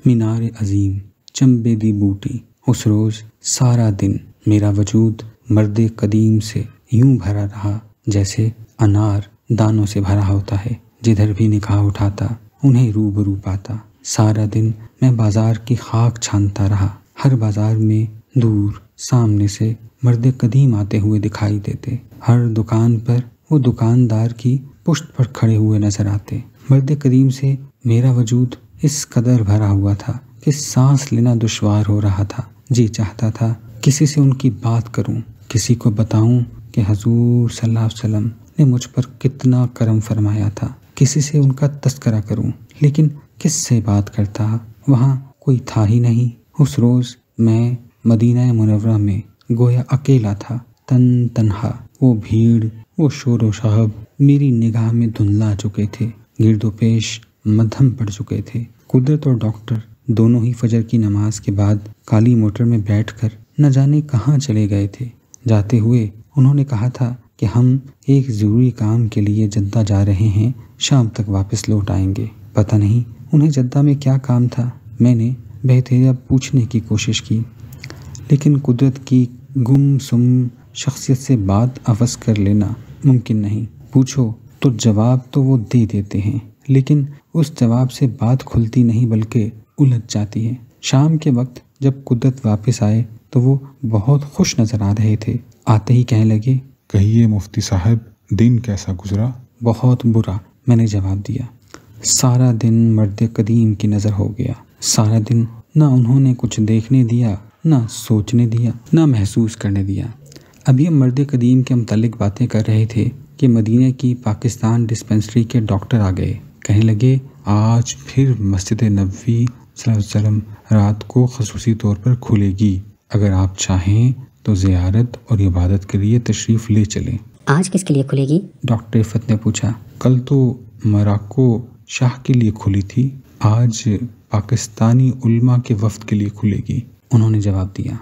مینار عظیم، چنبے دی بوٹی۔ اس روز سارا دن میرا وجود مرد قدیم سے یوں بھرا رہا جیسے انار دانوں سے بھرا ہوتا ہے، جدھر بھی نگاہ اٹھاتا انہیں روبرو پاتا۔ سارا دن میں بازار کی خاک چھانتا رہا، ہر بازار میں دور سامنے سے مرد قدیم آتے ہوئے دکھائی دیتے، ہر دکان پر وہ دکاندار کی پشت پر کھڑے ہوئے نظر آتے۔ مرد قدیم سے میرا وجود اس قدر بھرا ہوا تھا کہ سانس لینا دشوار ہو رہا تھا۔ جی چاہتا تھا کسی سے ان کی بات کروں، کسی کو بتاؤں کہ حضور صلی اللہ علیہ وسلم نے مجھ پر کتنا کرم فرمایا تھا، کسی سے ان کا تذکرہ کروں، لیکن کس سے بات کرتا؟ وہاں کوئی تھا ہی نہیں۔ اس روز میں مدینہ منورہ میں گویا اکیلا تھا، تنہا۔ وہ بھیڑ، وہ شور و شعب میری نگاہ میں دھندلا چکے تھے، گرد و پیش مدھم پڑ چکے تھے۔ قدرت اور ڈاکٹر دونوں ہی فجر کی نماز کے بعد کالی موٹر میں بیٹھ کر نہ جانے کہاں چلے گئے تھے۔ جاتے ہوئے انہوں نے کہا تھا کہ ہم ایک ضروری کام کے لیے جدہ جا رہے ہیں، شام تک واپس لوٹ آئیں گے۔ پتہ نہیں انہیں جدہ میں کیا کام تھا۔ میں نے بہتیاب پوچھنے کی کوشش کی، لیکن قدرت کی گم سم شخصیت سے بات عوض کر لینا ممکن نہیں۔ پوچھو تو جواب تو وہ دے دیتے ہیں، لیکن اس جواب سے بات کھلتی نہیں بلکہ الجھ جاتی ہے۔ شام کے وقت جب قدرت واپس آئے تو وہ بہت خوش نظر آ رہے تھے۔ آتے ہی کہنے لگے، کہیے مفتی صاحب، دن کیسا گزرا؟ بہت برا، میں نے جواب دیا۔ سارا دن مرد قدیم کی نظر ہو گیا۔ سارا دن نہ انہوں نے کچھ دیکھنے دیا، نہ سوچنے دیا، نہ محسوس کرنے دیا۔ ابھی ہم مرد قدیم کے متعلق باتیں کر رہے تھے کہ مدینہ کی پاکستان ڈسپنسری کے ڈاکٹر آ گئے۔ کہنے لگے، آج پھر مسجد نبوی صلی اللہ علیہ وسلم رات کو خصوصی طور پر کھلے گی، اگر آپ چاہیں تو زیارت اور عبادت کے لیے تشریف لے چلیں۔ آج کس کے لیے کھلے گی؟ ڈاکٹر عفت نے پوچھا۔ کل تو مراکو شاہ کے لیے کھلی تھی، آج پاکستانی علماء کے وفد کے لیے کھلے گی، انہوں نے جواب دیا۔